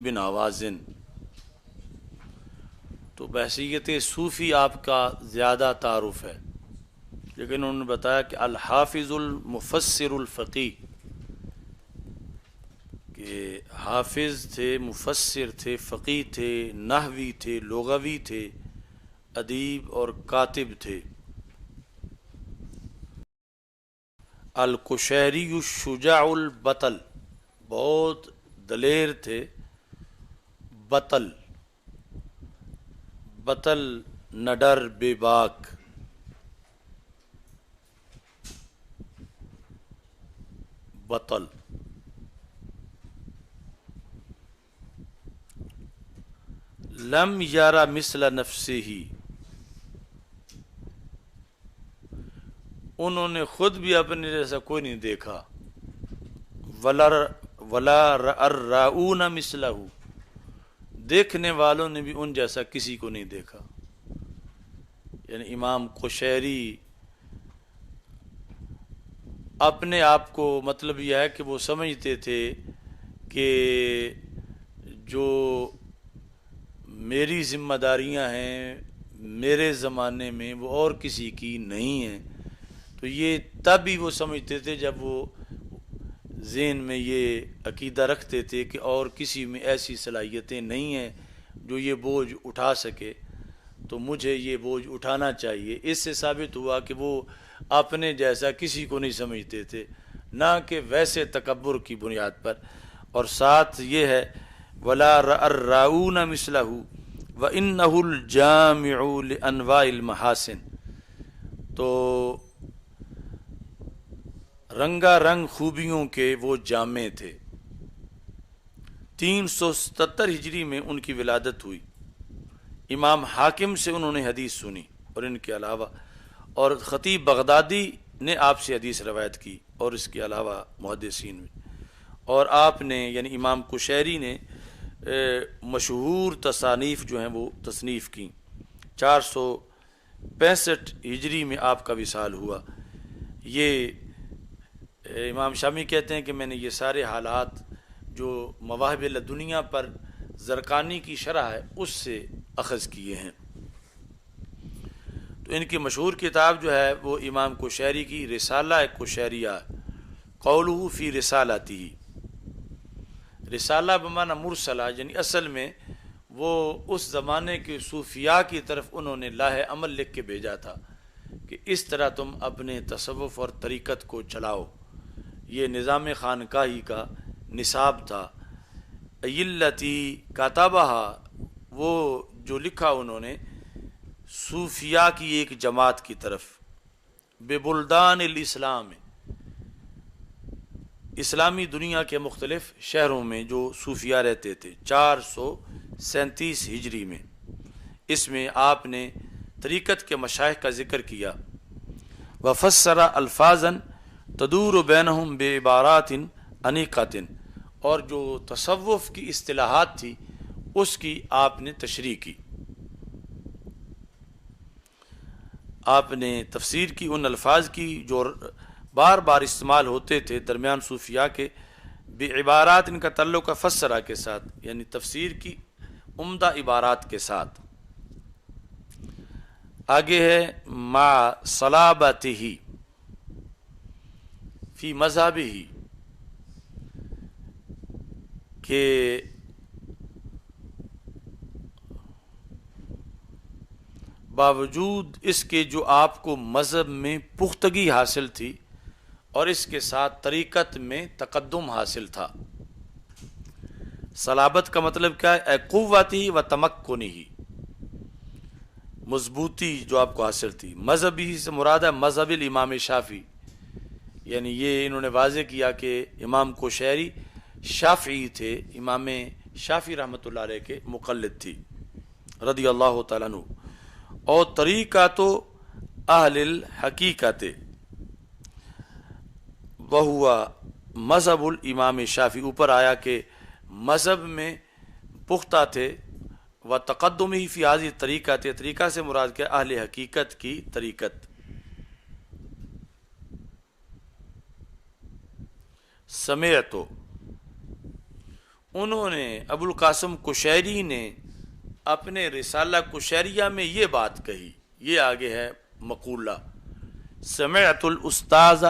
بن آوازن۔ تو بحیثیت صوفی آپ کا زیادہ تعارف ہے، لیکن انہوں نے بتایا کہ الحافظ المفسر الفقی، کہ حافظ تھے، مفسر تھے، فقی تھے، نحوی تھے، لغوی تھے، ادیب اور کاتب تھے۔ القشیری الشجاع البطل، بہت دلیر تھے، بطل، بطل نڈر بے باک، بطل۔ لم یارا مثل نفسہ، انہوں نے خود بھی اپنے جیسا کوئی نہیں دیکھا۔ ولا الراؤون مثلہ، دیکھنے والوں نے بھی ان جیسا کسی کو نہیں دیکھا۔ یعنی امام قشیری اپنے آپ کو، مطلب یہ ہے کہ وہ سمجھتے تھے کہ جو میری ذمہ داریاں ہیں میرے زمانے میں وہ اور کسی کی نہیں ہیں۔ تو یہ تب ہی وہ سمجھتے تھے جب وہ ذہن میں یہ عقیدہ رکھتے تھے کہ اور کسی میں ایسی صلاحیتیں نہیں ہیں جو یہ بوجھ اٹھا سکے، تو مجھے یہ بوجھ اٹھانا چاہیے۔ اس سے ثابت ہوا کہ وہ اپنے جیسا کسی کو نہیں سمجھتے تھے، نہ کہ ویسے تکبر کی بنیاد پر۔ اور ساتھ یہ ہے ولا الراؤون مثلہ وانہ الجامع لانواع المحاسن، تو رنگا رنگ خوبیوں کے وہ جامع تھے۔ 377 ہجری میں ان کی ولادت ہوئی۔ امام حاکم سے انہوں نے حدیث سنی، اور ان کے علاوہ اور خطیب بغدادی نے آپ سے حدیث روایت کی، اور اس کے علاوہ محدثین میں۔ اور آپ نے یعنی امام قشیری نے مشہور تصانیف جو ہیں وہ تصنیف کی۔ 465 ہجری میں آپ کا وصال ہوا۔ یہ امام شامی کہتے ہیں کہ میں نے یہ سارے حالات جو مواہب لدنیا پر زرقانی کی شرح ہے اس سے اخذ کیے ہیں۔ تو ان کی مشہور کتاب جو ہے وہ امام قشیری کی رسالہ قشیریہ، قولہ فی رسالتہ، رسالہ بمعنی مرسلہ، یعنی اصل میں وہ اس زمانے کے صوفیاء کی طرف انہوں نے لاہ عمل لکھ کے بھیجا تھا کہ اس طرح تم اپنے تصوف اور طریقت کو چلاؤ۔ یہ نظام خانقاہی کا نصاب تھا۔ ایلتی کاتبہا، وہ جو لکھا انہوں نے صوفیاء کی ایک جماعت کی طرف، ببلدان الاسلام، اسلامی دنیا کے مختلف شہروں میں جو صوفیاء رہتے تھے، 437 ہجری میں۔ اس میں آپ نے طریقت کے مشائخ کا ذکر کیا۔ وفسر الفاظا تدور بینہم بعبارات انیقات، اور جو تصوف کی اصطلاحات تھی اس کی آپ نے تشریح کی۔ آپ نے تفسیر کی ان الفاظ کی جو بار بار استعمال ہوتے تھے درمیان صوفیاء کے، بعبارات، ان کا تعلق ہے فسرہ کے ساتھ، یعنی تفسیر کی عمدہ عبارات کے ساتھ۔ آگے ہے مع صلابتہ فی مذہبہ، کہ باوجود اس کے جو آپ کو مذہب میں پختگی حاصل تھی اور اس کے ساتھ طریقت میں تقدم حاصل تھا۔ صلابت کا مطلب کیا ہے؟ قوتی و تمکنی، مضبوطی جو آپ کو حاصل تھی۔ مذہبی سے مراد ہے مذہب الامام شافعی، یعنی یہ انہوں نے واضح کیا کہ امام قشیری شافعی تھے، امام شافعی رحمۃ اللہ علیہ کے مقلد تھی رضی اللہ تعالیٰ عنہ۔ اور طریقۃ اہل الحقیقت وہوا مذہب الامام شافعی، اوپر آیا کہ مذہب میں پختہ تھے۔ و تقدمی فی هذه طریقت، طریقہ سے مراد کیا؟ اہل حقیقت کی طریقت۔ سمعت، انہوں نے ابو القاسم قشیری نے اپنے رسالہ قشیریہ میں یہ بات کہی، یہ آگے ہے مقولہ: سمعت الاستاذ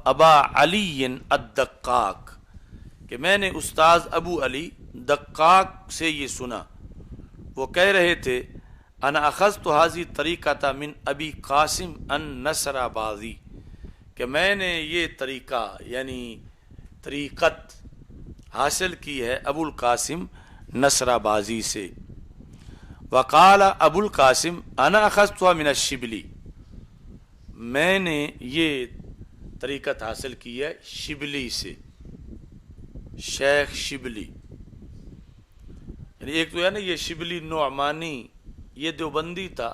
ابا علی الدقاق، کہ میں نے استاذ ابو علی دقاق سے یہ سنا، وہ کہہ رہے تھے: انا اخذت هذه طریقہ من ابی قاسم النصر آبادی، کہ میں نے یہ طریقہ یعنی طریقت حاصل کی ہے ابو القاسم نصر آبادی سے۔ وقال ابو القاسم انا اخذتها من الشبلی، میں نے یہ طریقت حاصل کی ہے شبلی سے، شیخ شبلی، یعنی ایک تو ہے نا یہ شبلی نعمانی، یہ دیوبندی تھا،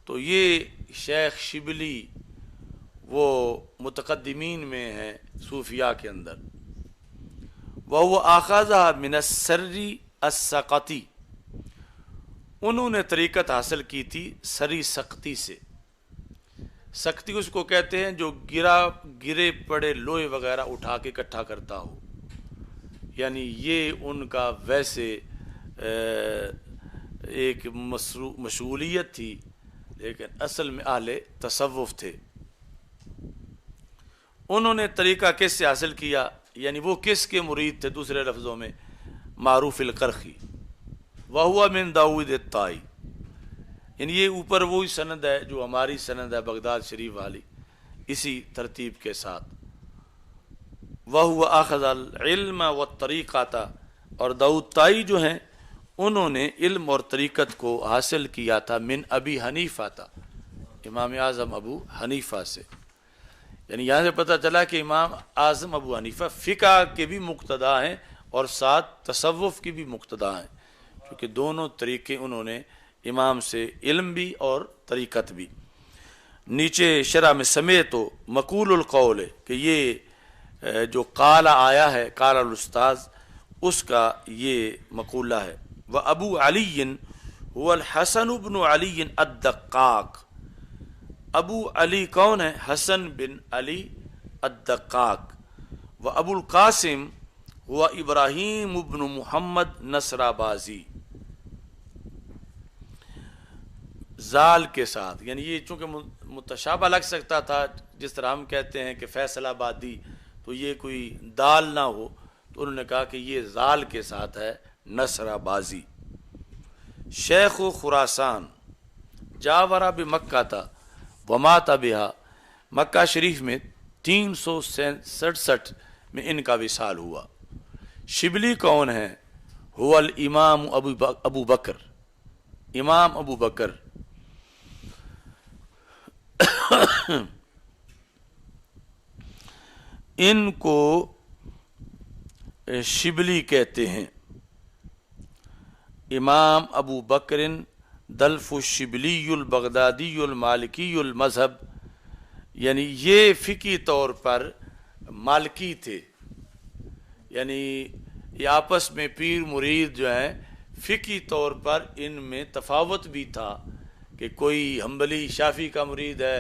تو یہ شیخ شبلی وہ متقدمین میں ہے صوفیاء کے اندر۔ وَهُوَ آخَذَهَا مِنَ السَّرِّ السَّقَطِ، انہوں نے طریقت حاصل کی تھی سری سقطی سے۔ سقطی اس کو کہتے ہیں جو گرے پڑے لوہے وغیرہ اٹھا کے اکٹھا کرتا ہو، یعنی یہ ان کا ویسے ایک مشغولیت تھی، لیکن اصل میں اہل تصوف تھے۔ انہوں نے طریقہ کس سے حاصل کیا، یعنی وہ کس کے مرید تھے؟ دوسرے لفظوں میں معروف القرخی، وَهُوَ مِن داؤد الطائی، یعنی یہ اوپر وہی سند ہے جو ہماری سند ہے بغداد شریف والی، اسی ترتیب کے ساتھ۔ وَهُوَ أَخَذَ الْعِلْمَ وَالطَّرِيقَةَ، اور داؤد طائی جو ہیں انہوں نے علم اور طریقت کو حاصل کیا تھا من ابی حنیفہ تھا، امام اعظم ابو حنیفہ سے۔ یعنی یہاں سے پتہ چلا کہ امام اعظم ابو حنیفہ فقہ کے بھی مقتدا ہیں اور ساتھ تصوف کی بھی مقتدا ہیں، کیونکہ دونوں طریقے انہوں نے امام سے علم بھی اور طریقت بھی۔ نیچے شرح میں سمیت و مقول القول، کہ یہ جو قال آیا ہے قال الاستاذ، اس کا یہ مقولہ ہے۔ وابو علی هو الحسن بن علی الدقاق، ابو علی کون ہے؟ حسن بن علی الدقاق۔ وابو القاسم هو ابراہیم بن محمد نصر آبادی، زال کے ساتھ، یعنی یہ چونکہ متشابہ لگ سکتا تھا، جس طرح ہم کہتے ہیں کہ فیصل آبادی، تو یہ کوئی دال نہ ہو، تو انہوں نے کہا کہ یہ زال کے ساتھ ہے، نصر آبادی۔ شیخ خراسان، جاورا بمکہ تھا ومات بہا، مکہ شریف میں 367 میں ان کا وصال ہوا۔ شبلی کون ہے؟ هو الامام ابو بکر، امام ابو بکر۔ ان کو شبلی کہتے ہیں، امام ابو بکر دلف الشبلی البغدادی المالکی المذہب، یعنی یہ فقہی طور پر مالکی تھے، یعنی یہ آپس میں پیر مرید جو ہیں فقہی طور پر ان میں تفاوت بھی تھا، کہ کوئی حنبلی شافعی کا مرید ہے،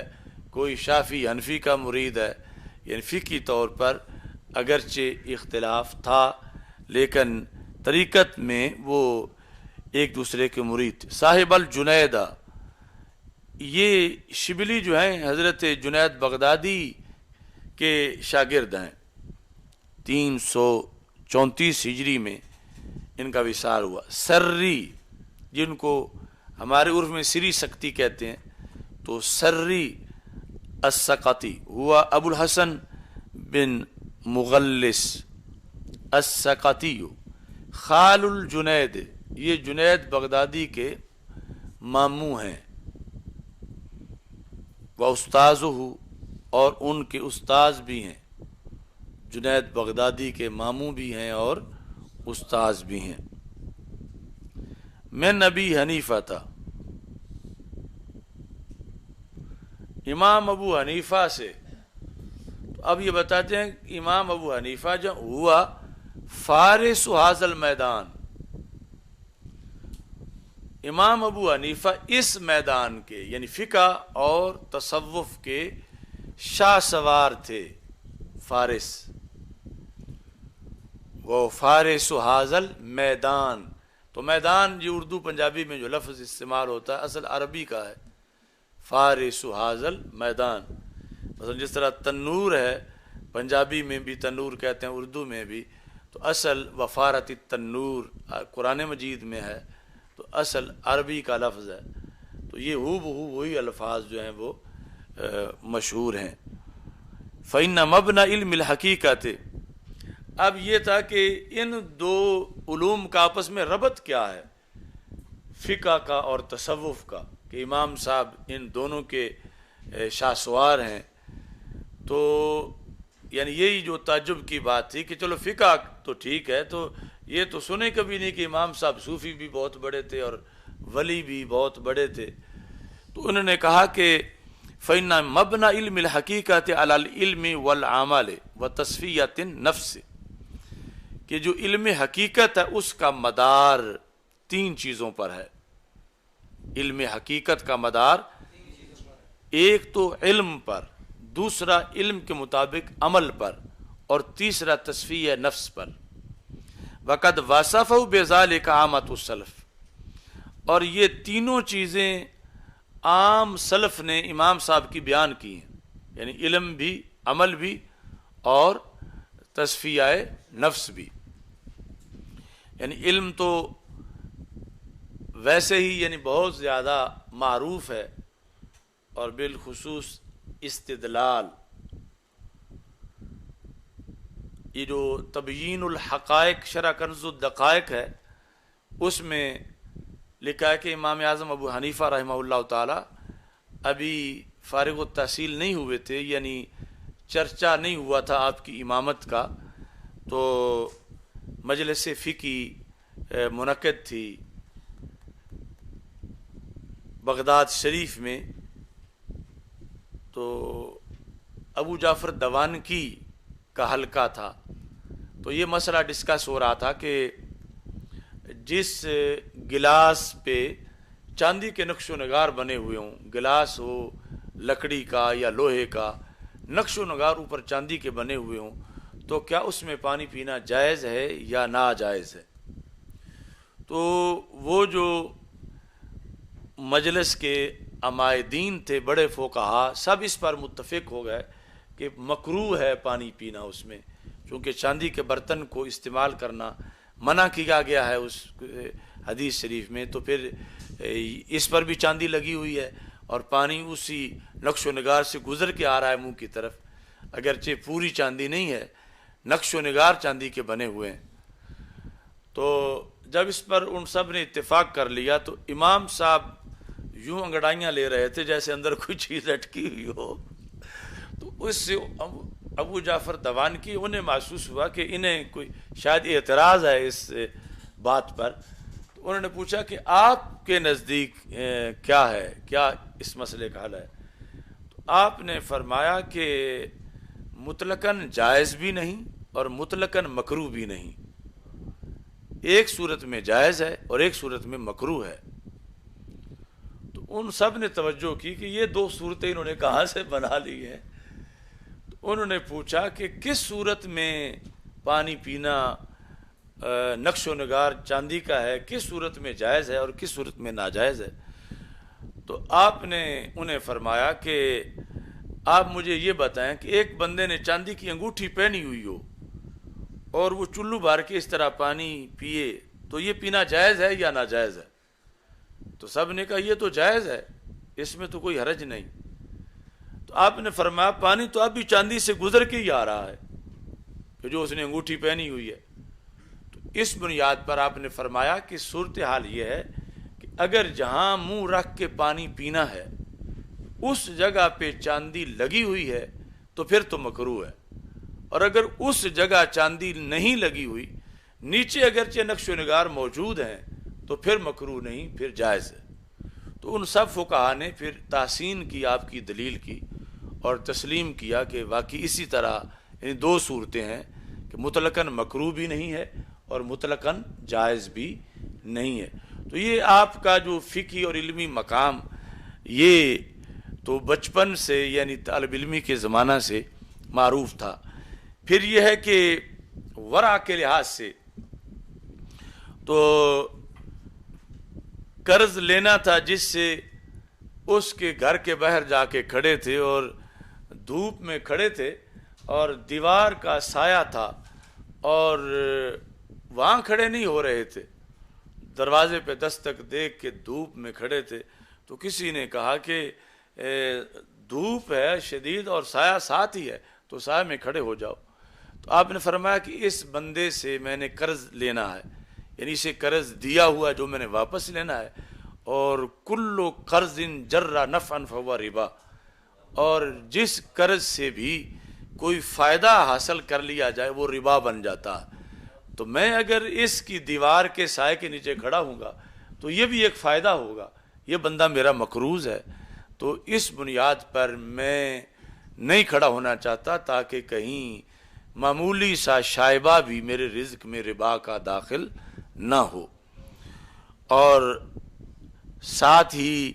کوئی شافعی حنفی کا مرید ہے، یعنی فقہی طور پر اگرچہ اختلاف تھا لیکن طریقت میں وہ ایک دوسرے کے مرید تھے۔ صاحب الجنیدہ، یہ شبلی جو ہیں حضرت جنید بغدادی کے شاگرد ہیں، 334 ہجری میں ان کا وصال ہوا۔ سری، جن کو ہمارے عرف میں سری سقطی کہتے ہیں، تو سری السقطی ہوا ابو الحسن بن مغلس السقطی، خال الجنید، یہ جنید بغدادی کے ماموں ہیں۔ وہ استاذ ہو، اور ان کے استاذ بھی ہیں، جنید بغدادی کے ماموں بھی ہیں اور استاذ بھی ہیں۔ میں نبی حنیفہ تھا، امام ابو حنیفہ سے۔ اب یہ بتاتے ہیں کہ امام ابو حنیفہ جو ہوا فارس حاضر المیدان، امام ابو حنیفہ اس میدان کے یعنی فقہ اور تصوف کے شاہ سوار تھے، فارس۔ وہ فارس حاضل میدان، تو میدان یہ اردو پنجابی میں جو لفظ استعمال ہوتا ہے اصل عربی کا ہے، فارس حاضل میدان. مثلا جس طرح تنور ہے پنجابی میں بھی تنور کہتے ہیں، اردو میں بھی، تو اصل وفارت التنور قرآن مجید میں ہے، تو اصل عربی کا لفظ ہے. تو یہ ہو بہو وہی الفاظ جو ہیں وہ مشہور ہیں. فَإِنَّ مَبْنَ عِلْمِ الْحَقِیقَةِ. اب یہ تھا کہ ان دو علوم کا آپس میں ربط کیا ہے، فقہ کا اور تصوف کا، کہ امام صاحب ان دونوں کے شاہ سوار ہیں. تو یعنی یہی جو تعجب کی بات تھی کہ چلو فقہ تو ٹھیک ہے، تو یہ تو سنے کبھی نہیں کہ امام صاحب صوفی بھی بہت بڑے تھے اور ولی بھی بہت بڑے تھے. تو انہوں نے کہا کہ فَإِنَّ مَبْنَ عِلْمِ الْحَقِیقَةِ عَلَى الْعِلْمِ وَالْعَمَلِ وَتَصْفِیَةِ النَّفْسِ، کہ جو علم حقیقت ہے اس کا مدار تین چیزوں پر ہے. علم حقیقت کا مدار ایک تو علم پر، دوسرا علم کے مطابق عمل پر، اور تیسرا تصفیہ نفس پر. وَقَدْ وَصَفَهُ بِذَلِكَ عَامَةُ السَّلَف، اور یہ تینوں چیزیں عام سلف نے امام صاحب کی بیان کی ہیں، یعنی علم بھی، عمل بھی، اور تصفیہ نفس بھی. یعنی علم تو ویسے ہی یعنی بہت زیادہ معروف ہے، اور بالخصوص استدلال، یہ جو تبیین الحقائق شرح کنز الدقائق ہے اس میں لکھا ہے کہ امام اعظم ابو حنیفہ رحمہ اللہ تعالی ابھی فارغ التحصیل نہیں ہوئے تھے، یعنی چرچا نہیں ہوا تھا آپ کی امامت کا. تو مجلس فقہی منعقد تھی بغداد شریف میں، تو ابو جعفر دوانکی کا حلقہ تھا. تو یہ مسئلہ ڈسکس ہو رہا تھا کہ جس گلاس پہ چاندی کے نقش و نگار بنے ہوئے ہوں، گلاس ہو لکڑی کا یا لوہے کا، نقش و نگار اوپر چاندی کے بنے ہوئے ہوں، تو کیا اس میں پانی پینا جائز ہے یا ناجائز ہے؟ تو وہ جو مجلس کے عمائدین تھے، بڑے فقہا، سب اس پر متفق ہو گئے کہ مکروہ ہے پانی پینا اس میں، چونکہ چاندی کے برتن کو استعمال کرنا منع کیا گیا ہے اس حدیث شریف میں. تو پھر اس پر بھی چاندی لگی ہوئی ہے اور پانی اسی نقش و نگار سے گزر کے آ رہا ہے منہ کی طرف، اگرچہ پوری چاندی نہیں ہے، نقش و نگار چاندی کے بنے ہوئے ہیں. تو جب اس پر ان سب نے اتفاق کر لیا تو امام صاحب یوں انگڑائیاں لے رہے تھے جیسے اندر کوئی چیز اٹکی ہوئی ہو. تو اس سے ابو جعفر دوانکی انہیں محسوس ہوا کہ انہیں کوئی شاید اعتراض ہے اس بات پر. تو انہوں نے پوچھا کہ آپ کے نزدیک کیا ہے، کیا اس مسئلے کا حل ہے؟ تو آپ نے فرمایا کہ مطلقاً جائز بھی نہیں اور مطلقاً مکروہ بھی نہیں، ایک صورت میں جائز ہے اور ایک صورت میں مکروہ ہے. تو ان سب نے توجہ کی کہ یہ دو صورتیں انہوں نے کہاں سے بنا لی ہیں. تو انہوں نے پوچھا کہ کس صورت میں پانی پینا نقش و نگار چاندی کا ہے، کس صورت میں جائز ہے اور کس صورت میں ناجائز ہے؟ تو آپ نے انہیں فرمایا کہ آپ مجھے یہ بتائیں کہ ایک بندے نے چاندی کی انگوٹھی پہنی ہوئی ہو اور وہ چلو بھر کے اس طرح پانی پیے، تو یہ پینا جائز ہے یا ناجائز ہے؟ تو سب نے کہا یہ تو جائز ہے، اس میں تو کوئی حرج نہیں. تو آپ نے فرمایا پانی تو اب بھی چاندی سے گزر کے ہی آ رہا ہے کہ جو اس نے انگوٹھی پہنی ہوئی ہے. تو اس بنیاد پر آپ نے فرمایا کہ صورتحال یہ ہے کہ اگر جہاں منہ رکھ کے پانی پینا ہے اس جگہ پہ چاندی لگی ہوئی ہے تو پھر تو مکروہ ہے، اور اگر اس جگہ چاندی نہیں لگی ہوئی، نیچے اگرچہ نقش و نگار موجود ہیں، تو پھر مکروہ نہیں، پھر جائز ہے. تو ان سب فقہا نے پھر تحسین کی آپ کی دلیل کی اور تسلیم کیا کہ واقعی اسی طرح یعنی دو صورتیں ہیں کہ مطلقاً مکروہ بھی نہیں ہے اور مطلقاً جائز بھی نہیں ہے. تو یہ آپ کا جو فقہی اور علمی مقام یہ تو بچپن سے یعنی طالب علمی کے زمانہ سے معروف تھا. پھر یہ ہے کہ ورع کے لحاظ سے تو قرض لینا تھا جس سے اس کے گھر کے باہر جا کے کھڑے تھے اور دھوپ میں کھڑے تھے اور دیوار کا سایہ تھا اور وہاں کھڑے نہیں ہو رہے تھے، دروازے پہ دستک دیکھ کے دھوپ میں کھڑے تھے، تو کسی نے کہا کہ دھوپ ہے شدید اور سایہ ساتھ ہی ہے تو سایہ میں کھڑے ہو جاؤ. تو آپ نے فرمایا کہ اس بندے سے میں نے قرض لینا ہے، یعنی اسے قرض دیا ہوا جو میں نے واپس لینا ہے، اور کل قرض جر نفعا فہو ربا، اور جس قرض سے بھی کوئی فائدہ حاصل کر لیا جائے وہ ربا بن جاتا ہے. تو میں اگر اس کی دیوار کے سائے کے نیچے کھڑا ہوں گا تو یہ بھی ایک فائدہ ہوگا، یہ بندہ میرا مقروض ہے، تو اس بنیاد پر میں نہیں کھڑا ہونا چاہتا تاکہ کہیں معمولی سا شائبہ بھی میرے رزق میں ربا کا داخل نہ ہو. اور ساتھ ہی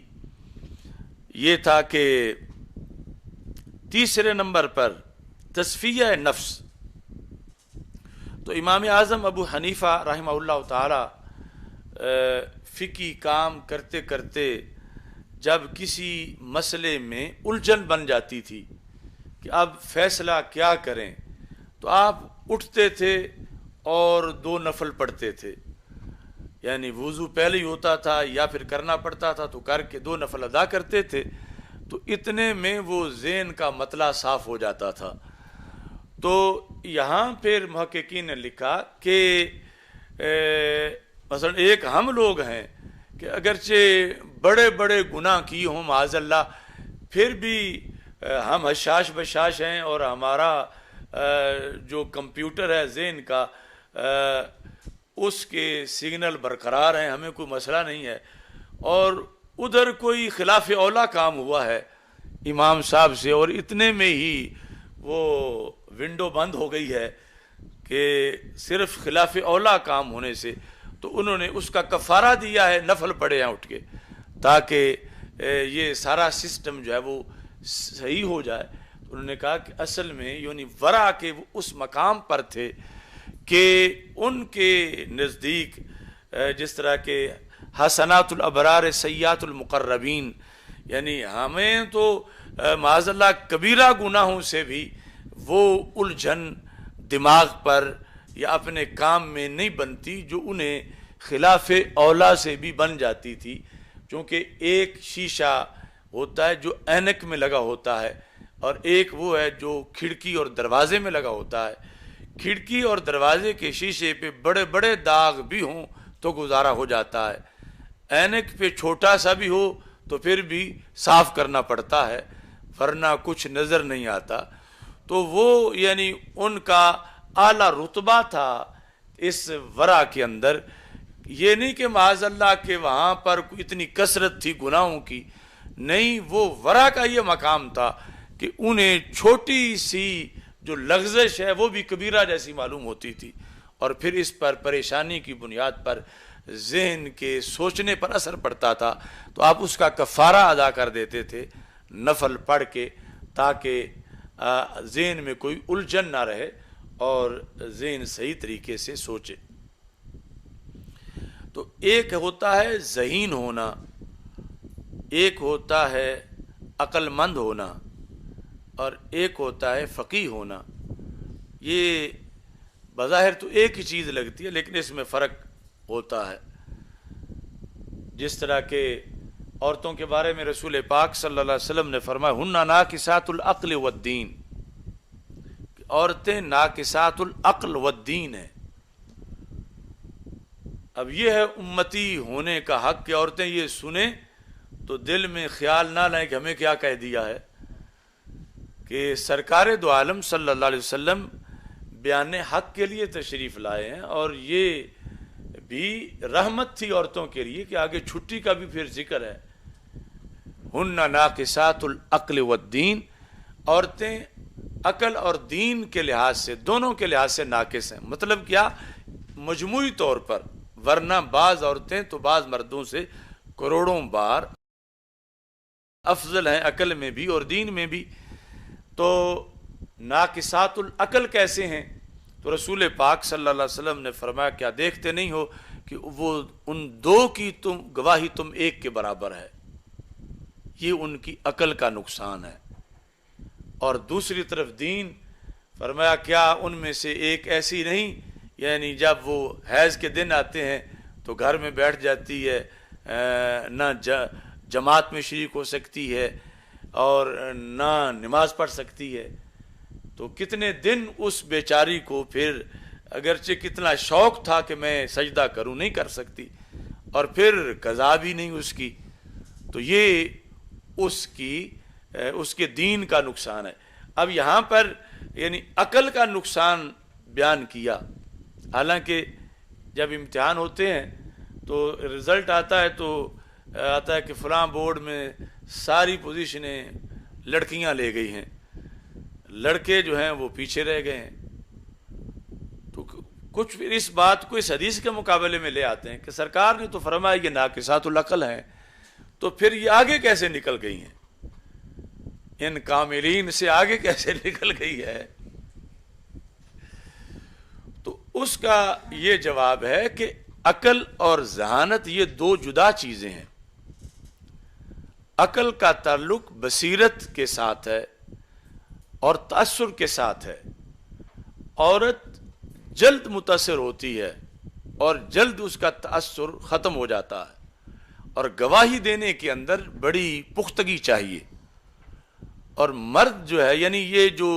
یہ تھا کہ تیسرے نمبر پر تصفیہ نفس. تو امام اعظم ابو حنیفہ رحمہ اللہ تعالی فقہی کام کرتے کرتے جب کسی مسئلے میں الجھن بن جاتی تھی کہ اب فیصلہ کیا کریں، تو آپ اٹھتے تھے اور 2 نفل پڑھتے تھے، یعنی وضو پہلے ہی ہوتا تھا یا پھر کرنا پڑتا تھا تو کر کے 2 نفل ادا کرتے تھے، تو اتنے میں وہ ذہن کا مطلع صاف ہو جاتا تھا. تو یہاں پھر محققین نے لکھا کہ مثلا ایک ہم لوگ ہیں کہ اگرچہ بڑے بڑے گناہ کیے ہوں معاذ اللہ، پھر بھی ہم حشاش بشاش ہیں اور ہمارا جو کمپیوٹر ہے ذہن کا اس کے سگنل برقرار ہیں، ہمیں کوئی مسئلہ نہیں ہے، اور ادھر کوئی خلاف اولا کام ہوا ہے امام صاحب سے اور اتنے میں ہی وہ ونڈو بند ہو گئی ہے کہ صرف خلاف اولا کام ہونے سے، تو انہوں نے اس کا کفارہ دیا ہے، نفل پڑھے ہیں اٹھ کے تاکہ یہ سارا سسٹم جو ہے وہ صحیح ہو جائے. انہوں نے کہا کہ اصل میں یعنی ورع کے وہ اس مقام پر تھے کہ ان کے نزدیک جس طرح کہ حسنات الابرار سیئات المقربین، یعنی ہمیں تو معاذ اللہ کبیرہ گناہوں سے بھی وہ الجھن دماغ پر یا اپنے کام میں نہیں بنتی جو انہیں خلاف اولا سے بھی بن جاتی تھی. چونکہ ایک شیشہ ہوتا ہے جو اینک میں لگا ہوتا ہے اور ایک وہ ہے جو کھڑکی اور دروازے میں لگا ہوتا ہے. کھڑکی اور دروازے کے شیشے پہ بڑے بڑے داغ بھی ہوں تو گزارا ہو جاتا ہے، اینک پہ چھوٹا سا بھی ہو تو پھر بھی صاف کرنا پڑتا ہے ورنہ کچھ نظر نہیں آتا. تو وہ یعنی ان کا اعلیٰ رتبہ تھا اس ورع کے اندر. یہ نہیں کہ معاذ اللہ کہ وہاں پر اتنی کثرت تھی گناہوں کی، نہیں، وہ ورع کا یہ مقام تھا کہ انہیں چھوٹی سی جو لغزش ہے وہ بھی کبیرہ جیسی معلوم ہوتی تھی، اور پھر اس پر پریشانی کی بنیاد پر ذہن کے سوچنے پر اثر پڑتا تھا تو آپ اس کا کفارہ ادا کر دیتے تھے نفل پڑھ کے تاکہ ذہن میں کوئی الجھن نہ رہے اور ذہن صحیح طریقے سے سوچے. تو ایک ہوتا ہے ذہین ہونا، ایک ہوتا ہے عقل مند ہونا، اور ایک ہوتا ہے فقیہ ہونا. یہ بظاہر تو ایک ہی چیز لگتی ہے لیکن اس میں فرق ہوتا ہے. جس طرح کہ عورتوں کے بارے میں رسول پاک صلی اللہ علیہ وسلم نے فرمایا ہن ناقصات العقل والدین، عورتیں ناقصات العقل والدین ہیں. اب یہ ہے امتی ہونے کا حق کہ عورتیں یہ سنیں تو دل میں خیال نہ لائیں کہ ہمیں کیا کہہ دیا ہے، کہ سرکار دو عالم صلی اللہ علیہ وسلم بیان حق کے لیے تشریف لائے ہیں، اور یہ بھی رحمت تھی عورتوں کے لیے کہ آگے چھٹی کا بھی پھر ذکر ہے. ہن ناقصات العقل والدین، عورتیں عقل اور دین کے لحاظ سے دونوں کے لحاظ سے ناقص ہیں. مطلب کیا؟ مجموعی طور پر، ورنہ بعض عورتیں تو بعض مردوں سے کروڑوں بار افضل ہیں عقل میں بھی اور دین میں بھی. تو ناقصات العقل کیسے ہیں؟ تو رسول پاک صلی اللہ علیہ وسلم نے فرمایا کیا دیکھتے نہیں ہو کہ وہ ان دو کی گواہی تم ایک کے برابر ہے، یہ ان کی عقل کا نقصان ہے۔ اور دوسری طرف دین، فرمایا کیا ان میں سے ایک ایسی نہیں، یعنی جب وہ حیض کے دن آتے ہیں تو گھر میں بیٹھ جاتی ہے، نہ جماعت میں شریک ہو سکتی ہے اور نہ نماز پڑھ سکتی ہے، تو کتنے دن اس بیچاری کو پھر اگرچہ کتنا شوق تھا کہ میں سجدہ کروں، نہیں کر سکتی، اور پھر قضا بھی نہیں اس کی، تو یہ اس کے دین کا نقصان ہے۔ اب یہاں پر یعنی عقل کا نقصان بیان کیا، حالانکہ جب امتحان ہوتے ہیں تو رزلٹ آتا ہے کہ فلاں بورڈ میں ساری پوزیشنیں لڑکیاں لے گئی ہیں، لڑکے جو ہیں وہ پیچھے رہ گئے ہیں، تو کچھ پھر اس بات کو اس حدیث کے مقابلے میں لے آتے ہیں کہ سرکار نے تو فرمایا یہ ناقصات العقل ہیں، تو پھر یہ آگے کیسے نکل گئی ہیں، ان کاملین سے آگے کیسے نکل گئی ہے؟ تو اس کا یہ جواب ہے کہ عقل اور ذہانت یہ دو جدا چیزیں ہیں۔ عقل کا تعلق بصیرت کے ساتھ ہے اور تأثر کے ساتھ ہے۔ عورت جلد متاثر ہوتی ہے اور جلد اس کا تأثر ختم ہو جاتا ہے، اور گواہی دینے کے اندر بڑی پختگی چاہیے۔ اور مرد جو ہے، یعنی یہ جو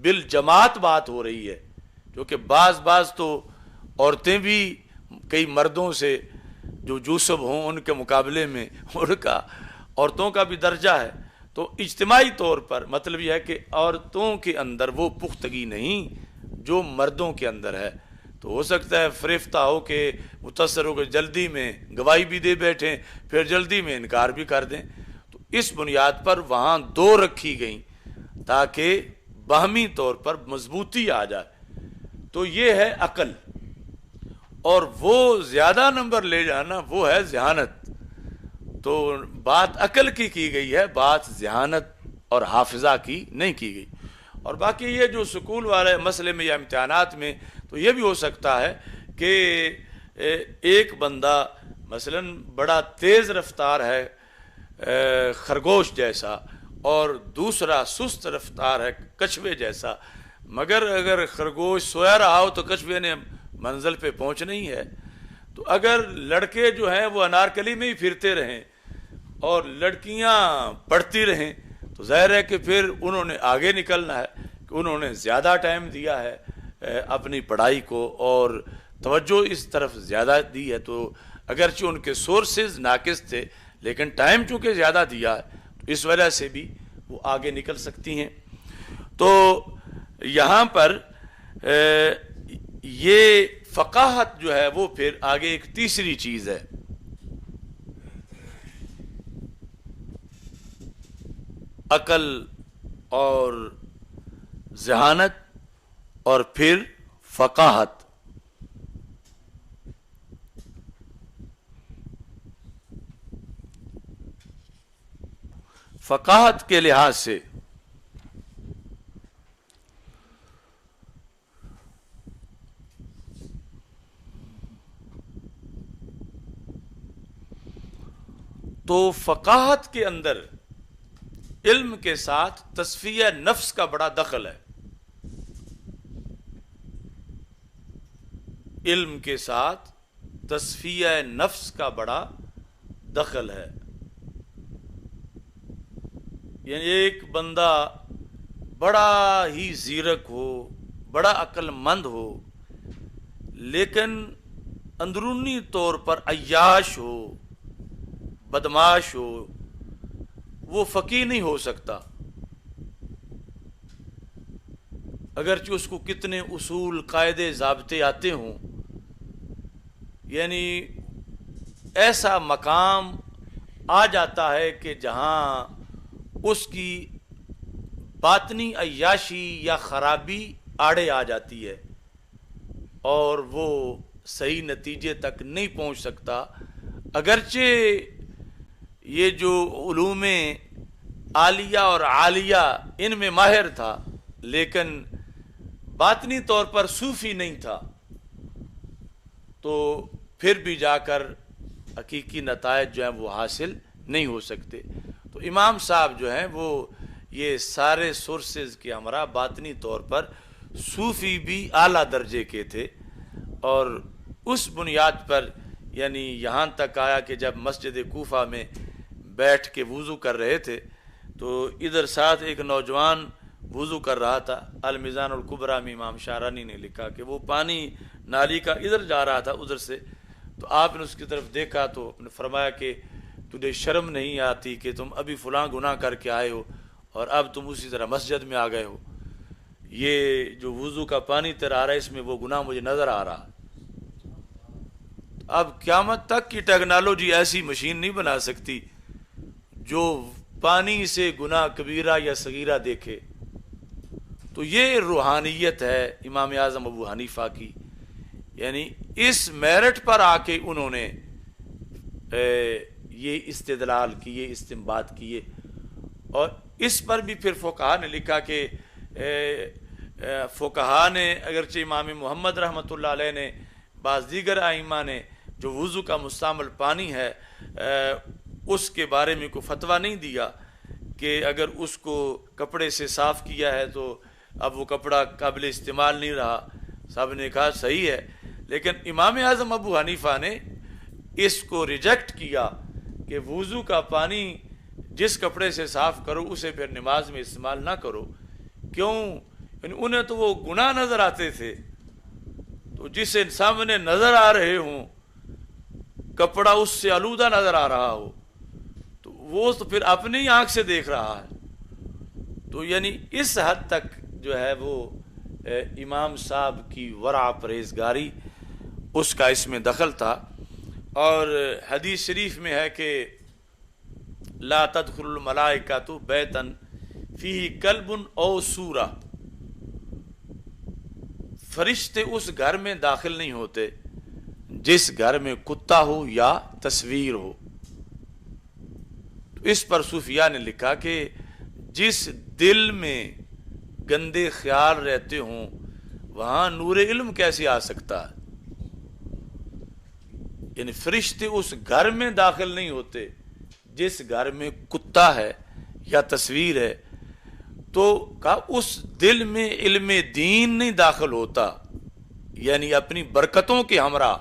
بالجماعت بات ہو رہی ہے، جو کہ بعض تو عورتیں بھی کئی مردوں سے جو جوسب ہوں ان کے مقابلے میں ان کا عورتوں کا بھی درجہ ہے، تو اجتماعی طور پر مطلب یہ ہے کہ عورتوں کے اندر وہ پختگی نہیں جو مردوں کے اندر ہے۔ تو ہو سکتا ہے فریفتہ ہو کے متاثر ہو کے جلدی میں گواہی بھی دے بیٹھیں، پھر جلدی میں انکار بھی کر دیں، تو اس بنیاد پر وہاں دو رکھی گئیں تاکہ باہمی طور پر مضبوطی آ جائے۔ تو یہ ہے عقل، اور وہ زیادہ نمبر لے جانا وہ ہے ذہانت۔ تو بات عقل کی گئی ہے، بات ذہانت اور حافظہ کی نہیں کی گئی۔ اور باقی یہ جو سکول والے مسئلے میں یا امتحانات میں، تو یہ بھی ہو سکتا ہے کہ ایک بندہ مثلا بڑا تیز رفتار ہے خرگوش جیسا، اور دوسرا سست رفتار ہے کچھوے جیسا، مگر اگر خرگوش سویا رہا ہو تو کچھوے نے منزل پہ پہنچنا ہی ہے۔ تو اگر لڑکے جو ہیں وہ انارکلی میں ہی پھرتے رہیں اور لڑکیاں پڑھتی رہیں، تو ظاہر ہے کہ پھر انہوں نے آگے نکلنا ہے، کہ انہوں نے زیادہ ٹائم دیا ہے اپنی پڑھائی کو اور توجہ اس طرف زیادہ دی ہے، تو اگرچہ ان کے سورسز ناقص تھے لیکن ٹائم چونکہ زیادہ دیا ہے تو اس وجہ سے بھی وہ آگے نکل سکتی ہیں۔ تو یہاں پر یہ فقاہت جو ہے وہ پھر آگے ایک تیسری چیز ہے۔ عقل اور ذہانت اور پھر فقاہت۔ فقاہت کے لحاظ سے تو فقاہت کے اندر علم کے ساتھ تصفیہ نفس کا بڑا دخل ہے۔ علم کے ساتھ تصفیہ نفس کا بڑا دخل ہے۔ یعنی ایک بندہ بڑا ہی زیرک ہو، بڑا عقل مند ہو، لیکن اندرونی طور پر عیاش ہو، بدماش ہو، وہ فقیہ نہیں ہو سکتا، اگرچہ اس کو کتنے اصول قاعدے ضابطے آتے ہوں۔ یعنی ایسا مقام آ جاتا ہے کہ جہاں اس کی باطنی عیاشی یا خرابی آڑے آ جاتی ہے اور وہ صحیح نتیجے تک نہیں پہنچ سکتا، اگرچہ یہ جو علوم عالیہ اور عالیہ ان میں ماہر تھا، لیکن باطنی طور پر صوفی نہیں تھا تو پھر بھی جا کر حقیقی نتائج جو ہیں وہ حاصل نہیں ہو سکتے. تو امام صاحب جو ہیں وہ یہ سارے سورسز کے ہمراہ باطنی طور پر صوفی بھی اعلیٰ درجے کے تھے. اور اس بنیاد پر یعنی یہاں تک آیا کہ جب مسجد کوفہ میں بیٹھ کے وضو کر رہے تھے تو ادھر ساتھ ایک نوجوان وضو کر رہا تھا. المیزان الکبریٰ میں امام شارانی نے لکھا کہ وہ پانی نالی کا ادھر جا رہا تھا ادھر سے, تو آپ نے اس کی طرف دیکھا تو فرمایا کہ تجھے شرم نہیں آتی کہ تم ابھی فلاں گناہ کر کے آئے ہو اور اب تم اسی طرح مسجد میں آ گئے ہو. یہ جو وضو کا پانی تیرا آ رہا ہے اس میں وہ گناہ مجھے نظر آ رہا. اب قیامت تک کی ٹیکنالوجی ایسی مشین نہیں بنا سکتی جو پانی سے گناہ کبیرہ یا صغیرہ دیکھے. تو یہ روحانیت ہے امام اعظم ابو حنیفہ کی. یعنی اس میرٹ پر آ کے انہوں نے یہ استدلال کیے, استنباط کیے. اور اس پر بھی پھر فقہا نے لکھا کہ فقہا نے اگرچہ امام محمد رحمۃ اللہ علیہ نے بعض دیگر ائمہ نے جو وضو کا مستعمل پانی ہے اس کے بارے میں کوئی فتویٰ نہیں دیا کہ اگر اس کو کپڑے سے صاف کیا ہے تو اب وہ کپڑا قابل استعمال نہیں رہا. صاحب نے کہا صحیح ہے, لیکن امام اعظم ابو حنیفہ نے اس کو ریجیکٹ کیا کہ وضو کا پانی جس کپڑے سے صاف کرو اسے پھر نماز میں استعمال نہ کرو. کیوں؟ یعنی انہیں تو وہ گناہ نظر آتے تھے, تو جسے سامنے نظر آ رہے ہوں کپڑا اس سے آلودہ نظر آ رہا ہو تو وہ تو پھر اپنی آنکھ سے دیکھ رہا ہے. تو یعنی اس حد تک جو ہے وہ امام صاحب کی ورع پرہیزگاری اس کا اس میں دخل تھا. اور حدیث شریف میں ہے کہ لا تدخل الملائکۃ بیتا فیہ کلب او سورہ, فرشتے اس گھر میں داخل نہیں ہوتے جس گھر میں کتا ہو یا تصویر ہو. اس پر صوفیاء نے لکھا کہ جس دل میں گندے خیال رہتے ہوں وہاں نور علم کیسے آ سکتا ہے. یعنی فرشتے اس گھر میں داخل نہیں ہوتے جس گھر میں کتا ہے یا تصویر ہے. تو کہا اس دل میں علم دین نہیں داخل ہوتا, یعنی اپنی برکتوں کے ہمراہ,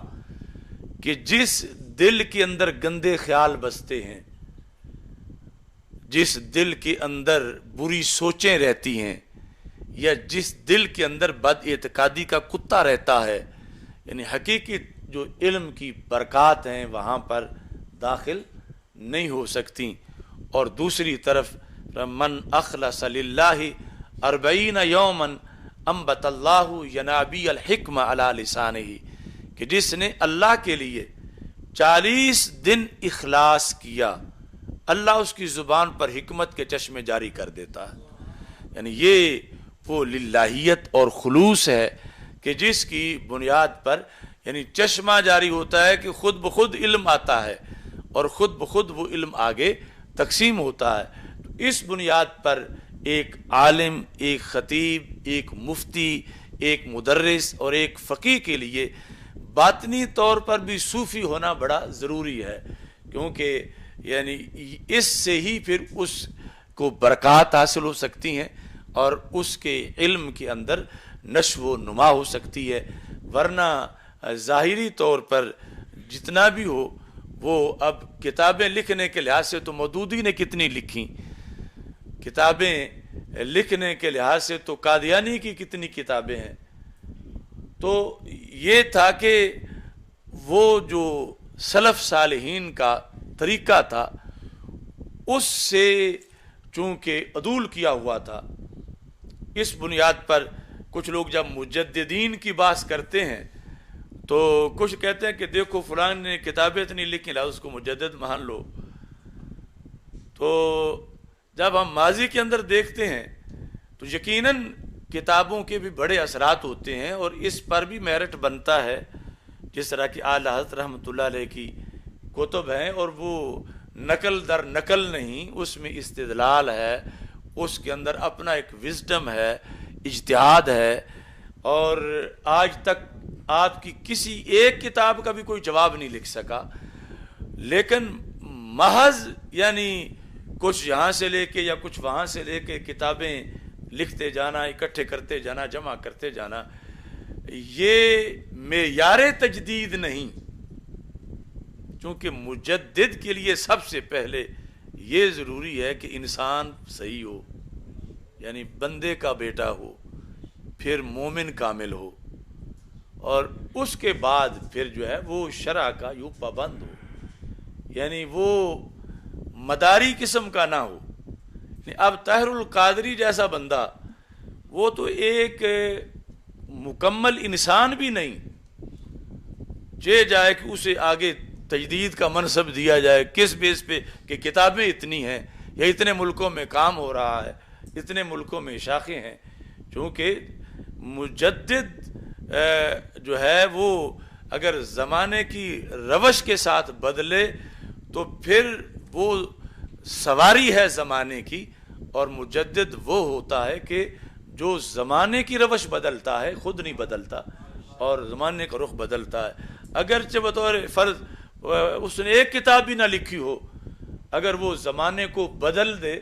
کہ جس دل کے اندر گندے خیال بستے ہیں, جس دل کے اندر بری سوچیں رہتی ہیں, یا جس دل کے اندر بد اعتقادی کا کتا رہتا ہے, یعنی حقیقی جو علم کی برکات ہیں وہاں پر داخل نہیں ہو سکتی. اور دوسری طرف من اخلص للہ 40 یوما انبت اللہ ینابیع الحکمہ علی لسانہ, کہ جس نے اللہ کے لیے 40 دن اخلاص کیا اللہ اس کی زبان پر حکمت کے چشمے جاری کر دیتا ہے. یعنی یہ وہ للہیت اور خلوص ہے کہ جس کی بنیاد پر یعنی چشمہ جاری ہوتا ہے کہ خود بخود علم آتا ہے اور خود بخود وہ علم آگے تقسیم ہوتا ہے. اس بنیاد پر ایک عالم, ایک خطیب, ایک مفتی, ایک مدرس اور ایک فقیہ کے لیے باطنی طور پر بھی صوفی ہونا بڑا ضروری ہے, کیونکہ یعنی اس سے ہی پھر اس کو برکات حاصل ہو سکتی ہیں اور اس کے علم کے اندر نشو و نما ہو سکتی ہے. ورنہ ظاہری طور پر جتنا بھی ہو وہ اب کتابیں لکھنے کے لحاظ سے تو مودودی نے کتنی لکھی, کتابیں لکھنے کے لحاظ سے تو قادیانی کی کتنی کتابیں ہیں. تو یہ تھا کہ وہ جو سلف صالحین کا طریقہ تھا اس سے چونکہ عدول کیا ہوا تھا, اس بنیاد پر کچھ لوگ جب مجددین کی بات کرتے ہیں تو کچھ کہتے ہیں کہ دیکھو فلان نے کتابیں اتنی لکھی لا اس کو مجدد مان لو. تو جب ہم ماضی کے اندر دیکھتے ہیں تو یقیناً کتابوں کے بھی بڑے اثرات ہوتے ہیں اور اس پر بھی میرٹ بنتا ہے. جس طرح کی اعلیٰ حضرت رحمۃ اللہ علیہ کی کتب ہیں اور وہ نقل در نقل نہیں, اس میں استدلال ہے, اس کے اندر اپنا ایک وزڈم ہے, اجتہاد ہے, اور آج تک آپ کی کسی ایک کتاب کا بھی کوئی جواب نہیں لکھ سکا، لیکن محض یعنی کچھ یہاں سے لے کے یا کچھ وہاں سے لے کے کتابیں لکھتے جانا، اکٹھے کرتے جانا، جمع کرتے جانا، یہ معیار تجدید نہیں، چونکہ مجدد کے لیے سب سے پہلے یہ ضروری ہے کہ انسان صحیح ہو، یعنی بندے کا بیٹا ہو، پھر مومن کامل ہو، اور اس کے بعد پھر جو ہے وہ شرع کا یوں پابند ہو، یعنی وہ مداری قسم کا نہ ہو۔ اب طاہر القادری جیسا بندہ، وہ تو ایک مکمل انسان بھی نہیں، چہ جائے کہ اسے آگے تجدید کا منصب دیا جائے، کس بیس پہ کہ کتابیں اتنی ہیں یا اتنے ملکوں میں کام ہو رہا ہے، اتنے ملکوں میں شاخیں ہیں۔ چونکہ مجدد جو ہے وہ اگر زمانے کی روش کے ساتھ بدلے تو پھر وہ سواری ہے زمانے کی، اور مجدد وہ ہوتا ہے کہ جو زمانے کی روش بدلتا ہے، خود نہیں بدلتا اور زمانے کا رخ بدلتا ہے۔ اگرچہ بطور فرض اس نے ایک کتاب بھی نہ لکھی ہو، اگر وہ زمانے کو بدل دے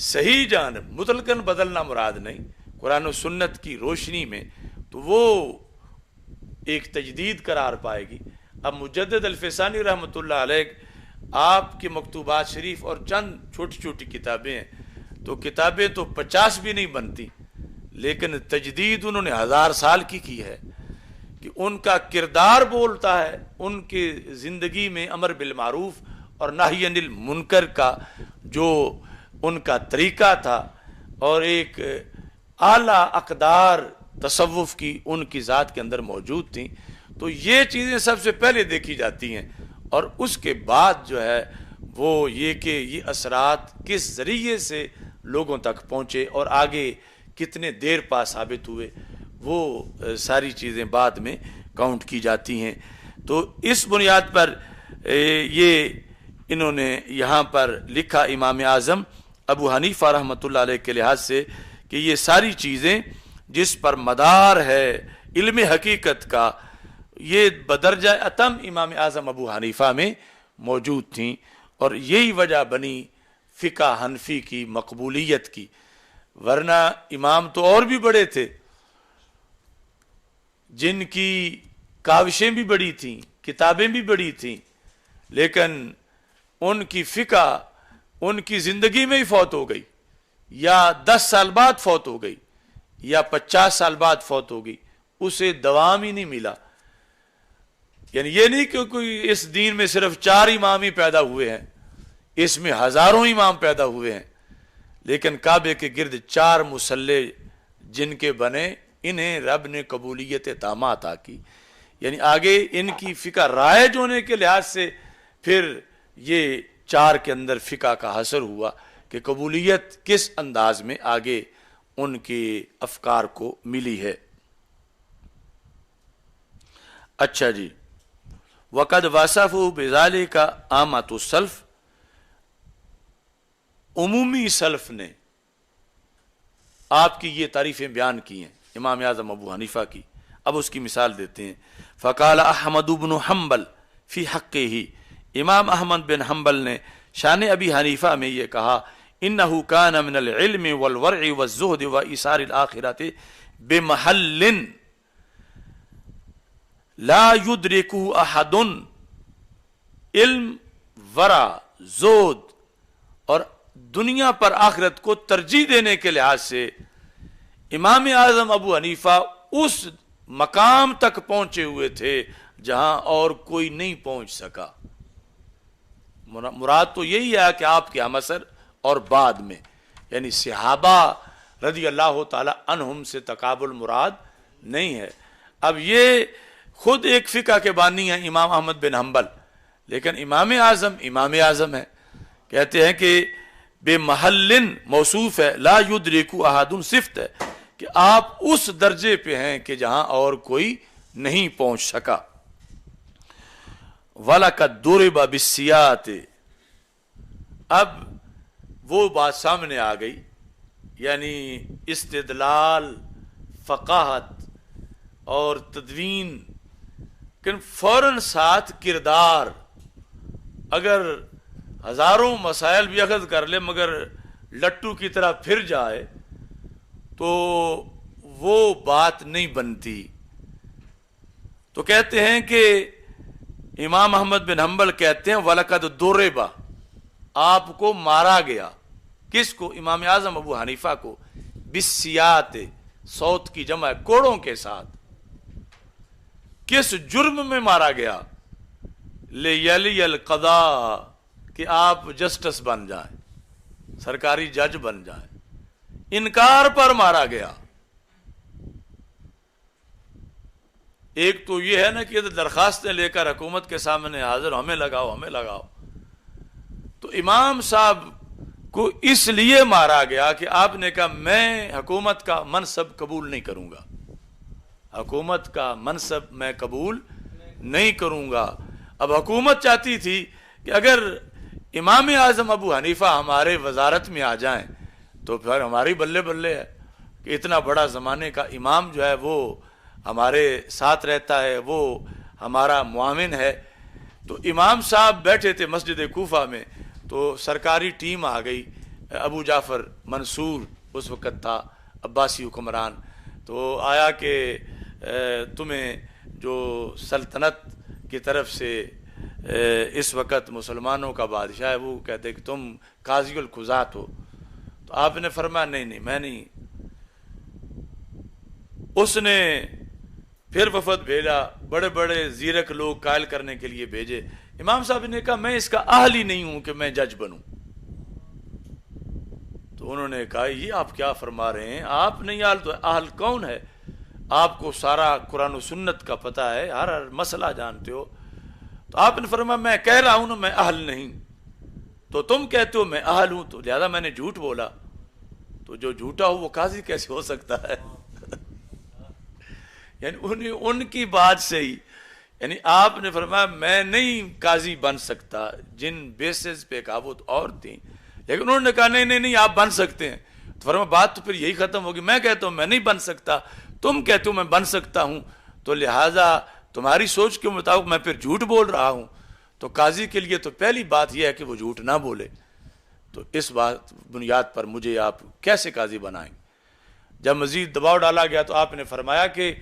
صحیح جانب، مطلقاً بدلنا مراد نہیں، قرآن و سنت کی روشنی میں، تو وہ ایک تجدید قرار پائے گی۔ اب مجدد الفسانی رحمۃ اللہ علیہ آپ کے مکتوبات شریف اور چند چھوٹی چھوٹی کتابیں ہیں، تو کتابیں تو 50 بھی نہیں بنتی، لیکن تجدید انہوں نے 1000 سال کی ہے، کہ ان کا کردار بولتا ہے، ان کی زندگی میں امر بالمعروف اور نہی عن المنکر کا جو ان کا طریقہ تھا، اور ایک اعلیٰ اقدار تصوف کی ان کی ذات کے اندر موجود تھیں، تو یہ چیزیں سب سے پہلے دیکھی جاتی ہیں، اور اس کے بعد جو ہے وہ یہ کہ یہ اثرات کس ذریعے سے لوگوں تک پہنچے اور آگے کتنے دیر پا ثابت ہوئے، وہ ساری چیزیں بعد میں کاؤنٹ کی جاتی ہیں۔ تو اس بنیاد پر یہ انہوں نے یہاں پر لکھا امام اعظم ابو حنیفہ رحمۃ اللہ علیہ کے لحاظ سے کہ یہ ساری چیزیں جس پر مدار ہے علم حقیقت کا، یہ بدرجہ اتم امام اعظم ابو حنیفہ میں موجود تھیں، اور یہی وجہ بنی فقہ حنفی کی مقبولیت کی، ورنہ امام تو اور بھی بڑے تھے جن کی کاوشیں بھی بڑی تھیں، کتابیں بھی بڑی تھیں، لیکن ان کی فقہ ان کی زندگی میں ہی فوت ہو گئی، یا 10 سال بعد فوت ہو گئی، یا 50 سال بعد فوت ہو گئی، اسے دوام ہی نہیں ملا۔ یعنی یہ نہیں کہ کوئی اس دین میں صرف 4 امام ہی پیدا ہوئے ہیں، اس میں ہزاروں امام پیدا ہوئے ہیں، لیکن کعبے کے گرد 4 مصلے جن کے بنے، انہیں رب نے قبولیت تامہ عطا کی۔ یعنی آگے ان کی فقہ رائج ہونے کے لحاظ سے پھر یہ 4 کے اندر فقہ کا حصر ہوا کہ قبولیت کس انداز میں آگے ان کے افکار کو ملی ہے۔ اچھا جی، وقد وصفوا بذلك عامۃ السلف، عمومی سلف نے آپ کی یہ تعریفیں بیان کی ہیں امام اعظم ابو حنیفہ کی۔ اب اس کی مثال دیتے ہیں۔ فقال احمد بن حنبل فی حقہ، امام احمد بن حنبل نے شان ابی حنیفہ میں یہ کہا، انہ کان من العلم والورع والزہد وایثار الآخرۃ بمحل لا یدرکہ احد۔ علم، ورع، زہد اور دنیا پر آخرت کو ترجیح دینے کے لحاظ سے امام اعظم ابو حنیفہ اس مقام تک پہنچے ہوئے تھے جہاں اور کوئی نہیں پہنچ سکا۔ مراد تو یہی ہے کہ آپ کے ہم عصر اور بعد میں، یعنی صحابہ رضی اللہ تعالی عنہم سے تقابل مراد نہیں ہے۔ اب یہ خود ایک فقہ کے بانی ہیں امام احمد بن حنبل، لیکن امام اعظم ہے، کہتے ہیں کہ بے محل موصوف ہے، لا یدرکو احد صفت ہے کہ آپ اس درجے پہ ہیں کہ جہاں اور کوئی نہیں پہنچ سکا۔ وَلَقَدْ ضُرِبَ بِالسِّيَاطِ، اب وہ بات سامنے آ گئی، یعنی استدلال، فقاہت اور تدوین، لیکن فوراً ساتھ کردار. اگر ہزاروں مسائل بھی اخذ کر لے مگر لٹو کی طرح پھر جائے تو وہ بات نہیں بنتی. تو کہتے ہیں کہ امام احمد بن حنبل کہتے ہیں وَلَقَدْ ضُرِبَ، آپ کو مارا گیا. کس کو؟ امام اعظم ابو حنیفہ کو. بِالسِّیَاطِ، صوت کی جمع ہے، کوڑوں کے ساتھ. کس جرم میں مارا گیا؟ لِيَلِيَ الْقَضَاءَ، کہ آپ جسٹس بن جائیں، سرکاری جج بن جائیں. انکار پر مارا گیا. ایک تو یہ ہے نا کہ درخواستیں لے کر حکومت کے سامنے حاضر، ہمیں لگاؤ ہمیں لگاؤ. تو امام صاحب کو اس لیے مارا گیا کہ آپ نے کہا میں حکومت کا منصب قبول نہیں کروں گا، حکومت کا منصب میں قبول نہیں کروں گا. اب حکومت چاہتی تھی کہ اگر امام اعظم ابو حنیفہ ہمارے وزارت میں آ جائیں تو پھر ہماری بلے بلے ہے کہ اتنا بڑا زمانے کا امام جو ہے وہ ہمارے ساتھ رہتا ہے، وہ ہمارا معاون ہے. تو امام صاحب بیٹھے تھے مسجد کوفہ میں، تو سرکاری ٹیم آ گئی. ابو جعفر منصور اس وقت تھا، عباسی حکمران. تو آیا کہ تمہیں جو سلطنت کی طرف سے اس وقت مسلمانوں کا بادشاہ ہے وہ کہتے کہ تم قاضی القضات ہو. تو آپ نے فرمایا نہیں میں نہیں. اس نے پھر وفد بھیجا، بڑے بڑے زیرک لوگ قائل کرنے کے لیے بھیجے. امام صاحب نے کہا میں اس کا اہل ہی نہیں ہوں کہ میں جج بنوں. تو انہوں نے کہا یہ آپ کیا فرما رہے ہیں، آپ نہیں اہل تو اہل کون ہے؟ آپ کو سارا قرآن و سنت کا پتہ ہے، ہر مسئلہ جانتے ہو. تو آپ نے فرمایا میں کہہ رہا ہوں نا میں اہل نہیں، تو تم کہتے ہو میں اہل ہوں، تو لہذا میں نے جھوٹ بولا. تو جو جھوٹا ہو وہ قاضی کیسے ہو سکتا ہے؟ یعنی ان کی بات سے ہی، یعنی آپ نے فرمایا میں نہیں قاضی بن سکتا. جن بیسز پہ کہا وہ اور تھیں، لیکن انہوں نے کہا نہیں آپ بن سکتے ہیں. تو فرمایا بات تو پھر یہی ختم ہوگی، میں کہتا ہوں میں نہیں بن سکتا، تم کہتے ہو میں بن سکتا ہوں، تو لہٰذا تمہاری سوچ کے مطابق میں پھر جھوٹ بول رہا ہوں. تو قاضی کے لیے تو پہلی بات یہ ہے کہ وہ جھوٹ نہ بولے. تو اس بات بنیاد پر مجھے آپ کیسے قاضی بنائیں؟ جب مزید دباؤ ڈالا گیا تو آپ نے فرمایا کہ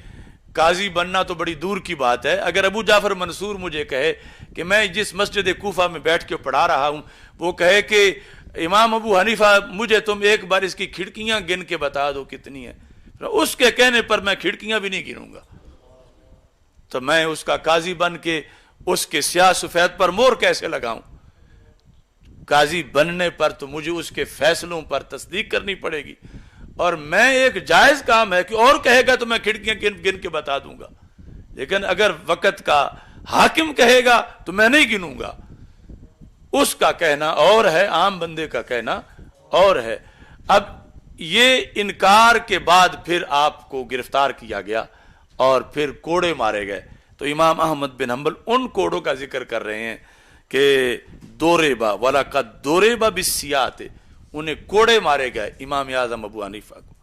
قاضی بننا تو بڑی دور کی بات ہے. اگر ابو جعفر منصور مجھے کہے کہ میں جس مسجد کوفہ میں بیٹھ کے پڑھا رہا ہوں وہ کہے کہ امام ابو حنیفہ مجھے تم ایک بار اس کی کھڑکیاں گن کے بتا دو کتنی ہیں، اس کے کہنے پر میں کھڑکیاں بھی نہیں گنوں گا، تو میں اس کا قاضی بن کے اس کے سیاہ سفید پر مور کیسے لگاؤں؟ قاضی بننے پر تو مجھے اس کے فیصلوں پر تصدیق کرنی پڑے گی. اور میں ایک جائز کام ہے کہ اور کہے گا تو میں کھڑکیاں گن کے بتا دوں گا، لیکن اگر وقت کا حاکم کہے گا تو میں نہیں گنوں گا. اس کا کہنا اور ہے، عام بندے کا کہنا اور ہے. اب یہ انکار کے بعد پھر آپ کو گرفتار کیا گیا اور پھر کوڑے مارے گئے. تو امام احمد بن حنبل ان کوڑوں کا ذکر کر رہے ہیں کہ دوریبا وَلَقَدْ دوریبا بِالسِّیَاطِ، انہیں کوڑے مارے گئے امام اعظم ابو حنیفہ کو.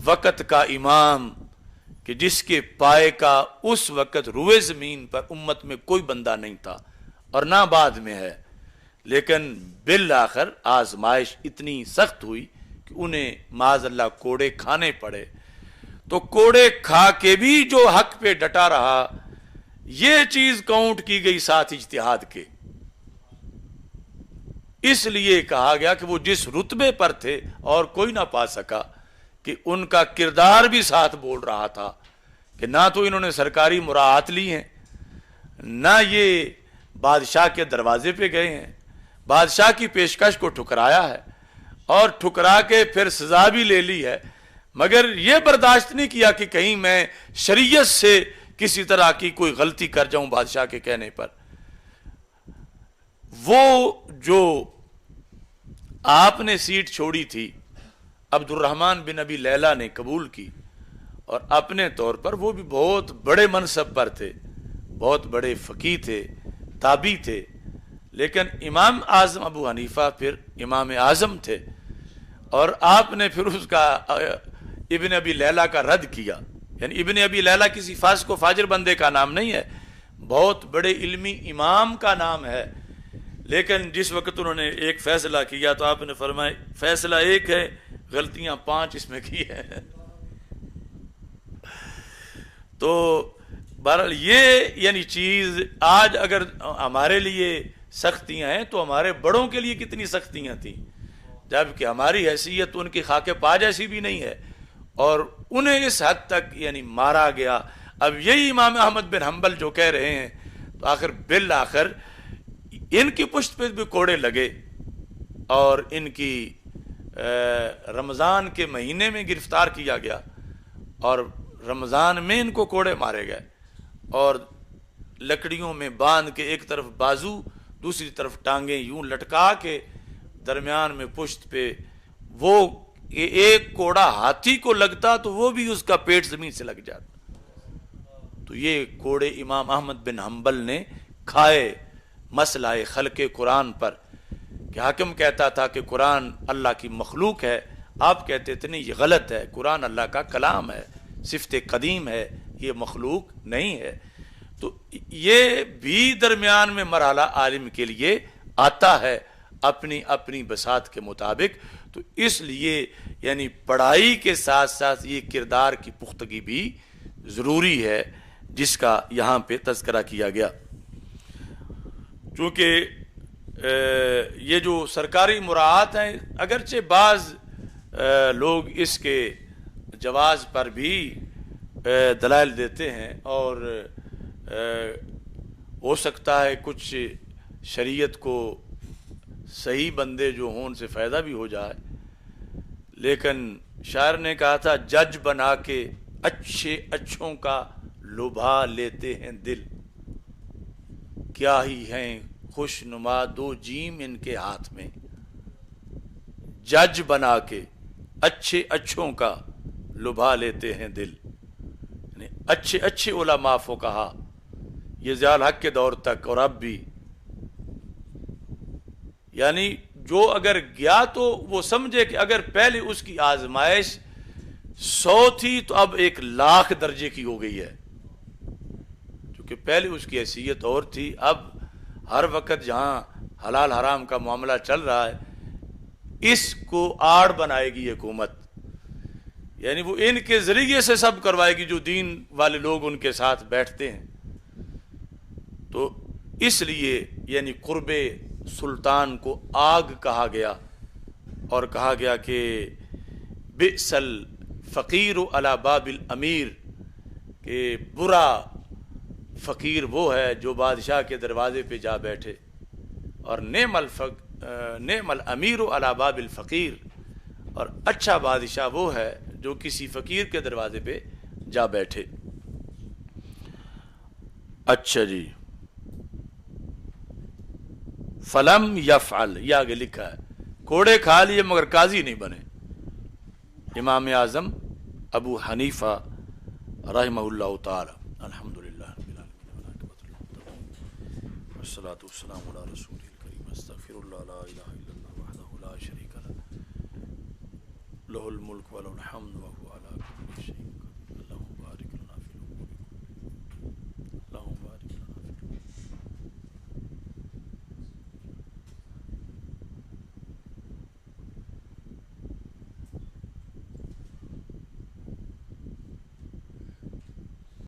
وقت کا امام کہ جس کے پائے کا اس وقت روئے زمین پر امت میں کوئی بندہ نہیں تھا اور نہ بعد میں ہے، لیکن بالآخر آزمائش اتنی سخت ہوئی کہ انہیں معاذ اللہ کوڑے کھانے پڑے. تو کوڑے کھا کے بھی جو حق پہ ڈٹا رہا، یہ چیز کاؤنٹ کی گئی ساتھ اجتہاد کے. اس لیے کہا گیا کہ وہ جس رتبے پر تھے اور کوئی نہ پا سکا، کہ ان کا کردار بھی ساتھ بول رہا تھا کہ نہ تو انہوں نے سرکاری مراعات لی ہیں، نہ یہ بادشاہ کے دروازے پہ گئے ہیں، بادشاہ کی پیشکش کو ٹھکرایا ہے اور ٹھکرا کے پھر سزا بھی لے لی ہے، مگر یہ برداشت نہیں کیا کہ کہیں میں شریعت سے کسی طرح کی کوئی غلطی کر جاؤں بادشاہ کے کہنے پر. وہ جو آپ نے سیٹ چھوڑی تھی عبد الرحمن بن ابی لیلہ نے قبول کی، اور اپنے طور پر وہ بھی بہت بڑے منصب پر تھے، بہت بڑے فقیہ تھے، تابعی تھے، لیکن امام اعظم ابو حنیفہ پھر امام اعظم تھے، اور آپ نے پھر اس کا ابن ابی لیلہ کا رد کیا. یعنی ابن ابی لیلہ کسی فاسق و فاجر بندے کا نام نہیں ہے، بہت بڑے علمی امام کا نام ہے. لیکن جس وقت انہوں نے ایک فیصلہ کیا تو آپ نے فرمایا فیصلہ ایک ہے، غلطیاں 5 اس میں کی ہیں. تو بہرحال یہ یعنی چیز آج اگر ہمارے لیے سختیاں ہیں تو ہمارے بڑوں کے لیے کتنی سختیاں تھیں، جبکہ ہماری حیثیت ان کی خاک پا جیسی بھی نہیں ہے، اور انہیں اس حد تک یعنی مارا گیا. اب یہی امام احمد بن حنبل جو کہہ رہے ہیں تو آخر بالآخر ان کی پشت پہ بھی کوڑے لگے، اور ان کی رمضان کے مہینے میں گرفتار کیا گیا، اور رمضان میں ان کو کوڑے مارے گئے، اور لکڑیوں میں باندھ کے ایک طرف بازو دوسری طرف ٹانگیں یوں لٹکا کے درمیان میں پشت پہ، وہ ایک کوڑا ہاتھی کو لگتا تو وہ بھی اس کا پیٹ زمین سے لگ جاتا. تو یہ کوڑے امام احمد بن حنبل نے کھائے مسئلہ خلق قرآن پر، کہ حاکم کہتا تھا کہ قرآن اللہ کی مخلوق ہے، آپ کہتے تھے نہیں یہ غلط ہے، قرآن اللہ کا کلام ہے، صفت قدیم ہے، یہ مخلوق نہیں ہے. تو یہ بھی درمیان میں مرحلہ عالم کے لیے آتا ہے اپنی اپنی بساط کے مطابق. تو اس لیے یعنی پڑھائی کے ساتھ ساتھ یہ کردار کی پختگی بھی ضروری ہے، جس کا یہاں پہ تذکرہ کیا گیا. چونکہ یہ جو سرکاری مراعات ہیں، اگرچہ بعض لوگ اس کے جواز پر بھی دلائل دیتے ہیں، اور ہو سکتا ہے کچھ شریعت کو صحیح بندے جو ہوں ان سے فائدہ بھی ہو جائے، لیکن شاعر نے کہا تھا جج بنا کے اچھے اچھوں کا لبھا لیتے ہیں دل، کیا ہی ہیں خوش نما 2 جیم ان کے ہاتھ میں. جج بنا کے اچھے اچھوں کا لبھا لیتے ہیں دل، یعنی اچھے اچھے علماء فقہا یہ ضیاء الحق کے دور تک اور اب بھی، یعنی جو اگر گیا تو وہ سمجھے کہ اگر پہلے اس کی آزمائش 100 تھی تو اب 1,00,000 درجے کی ہو گئی ہے، کیونکہ پہلے اس کی حیثیت اور تھی. اب ہر وقت جہاں حلال حرام کا معاملہ چل رہا ہے اس کو آڑ بنائے گی حکومت، یعنی وہ ان کے ذریعے سے سب کروائے گی جو دین والے لوگ ان کے ساتھ بیٹھتے ہیں. تو اس لیے یعنی قرب سلطان کو آگ کہا گیا، اور کہا گیا کہ بئس الفقیر علی باب الامیر، کہ برا فقیر وہ ہے جو بادشاہ کے دروازے پہ جا بیٹھے، اور نعم الامیر علی باب الفقیر، اور اچھا بادشاہ وہ ہے جو کسی فقیر کے دروازے پہ جا بیٹھے. اچھا جی، فلم یفعل، یہ آگے لکھا ہے کوڑے کھا لیے مگر قاضی نہیں بنے. امام اعظم ابو حنیفہ رحمہ اللہ تعالی. الحمدللہ رب العالمین والصلاة والسلام علی رسول الکریم. استغفر اللہ لا الہ الا اللہ وحدہ لا شریک لہ، لہ الملک و لہ الحمد وہو علی